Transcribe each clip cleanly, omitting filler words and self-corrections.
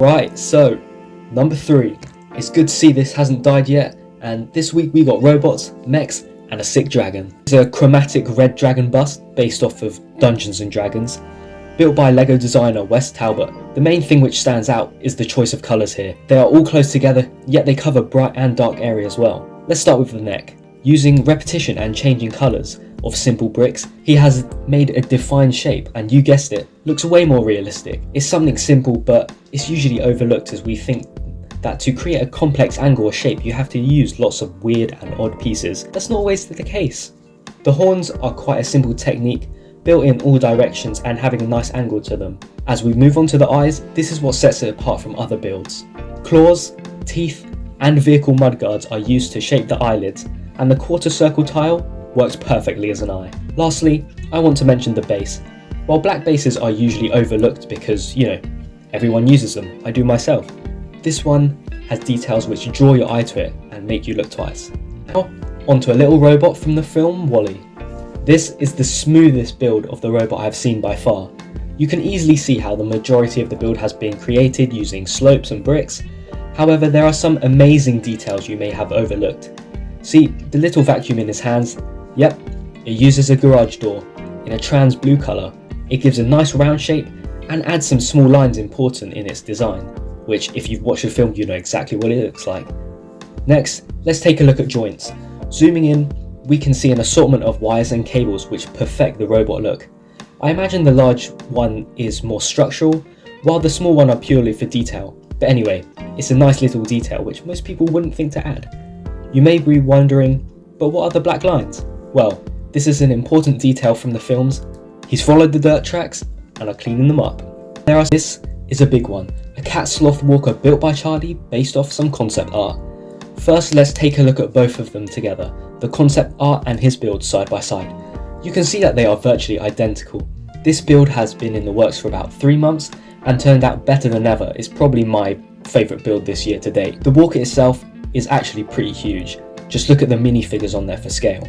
Right, so number 3. It's good to see this hasn't died yet, and this week we got robots, mechs, and a sick dragon. It's a chromatic red dragon bust based off of Dungeons and Dragons, built by LEGO designer Wes Talbot. The main thing which stands out is the choice of colours here. They are all close together, yet they cover bright and dark areas as well. Let's start with the neck. Using repetition and changing colours of simple bricks, he has made a defined shape, and you guessed it, looks way more realistic. It's something simple, but it's usually overlooked as we think that to create a complex angle or shape you have to use lots of weird and odd pieces. That's not always the case. The horns are quite a simple technique, built in all directions and having a nice angle to them. As we move on to the eyes, this is what sets it apart from other builds. Claws, teeth, and vehicle mudguards are used to shape the eyelids, and the quarter circle tile works perfectly as an eye. Lastly, I want to mention the base. While black bases are usually overlooked because, everyone uses them, I do myself, this one has details which draw your eye to it and make you look twice. Now, onto a little robot from the film WALL-E. This is the smoothest build of the robot I have seen by far. You can easily see how the majority of the build has been created using slopes and bricks. However, there are some amazing details you may have overlooked. See, the little vacuum in his hands? Yep, it uses a garage door in a trans blue colour. It gives a nice round shape and adds some small lines important in its design, which if you've watched the film you know exactly what it looks like. Next, let's take a look at joints. Zooming in, we can see an assortment of wires and cables which perfect the robot look. I imagine the large one is more structural, while the small one are purely for detail. But anyway, it's a nice little detail which most people wouldn't think to add. You may be wondering, but what are the black lines? Well, this is an important detail from the films. He's followed the dirt tracks and are cleaning them up. This is a big one, a cat sloth walker built by Charlie based off some concept art. First, let's take a look at both of them together, the concept art and his build side by side. You can see that they are virtually identical. This build has been in the works for about 3 months and turned out better than ever. It's probably my favourite build this year to date. The walker itself is actually pretty huge. Just look at the minifigures on there for scale.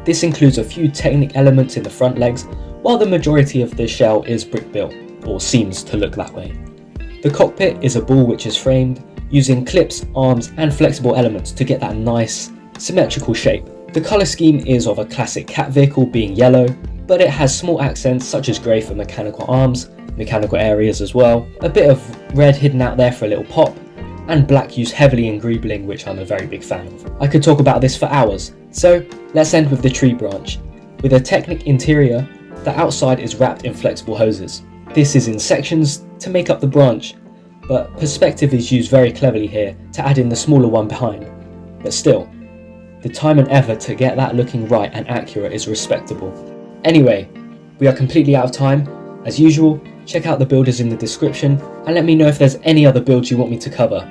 This includes a few technic elements in the front legs, while the majority of the shell is brick built, or seems to look that way. The cockpit is a ball which is framed, using clips, arms and flexible elements to get that nice, symmetrical shape. The colour scheme is of a classic cat vehicle being yellow, but it has small accents such as grey for mechanical arms, mechanical areas as well, a bit of red hidden out there for a little pop, and black used heavily in greebling, which I'm a very big fan of. I could talk about this for hours, so let's end with the tree branch. With a Technic interior, the outside is wrapped in flexible hoses. This is in sections to make up the branch, but perspective is used very cleverly here to add in the smaller one behind. But still, the time and effort to get that looking right and accurate is respectable. Anyway, we are completely out of time. As usual, check out the builders in the description and let me know if there's any other builds you want me to cover.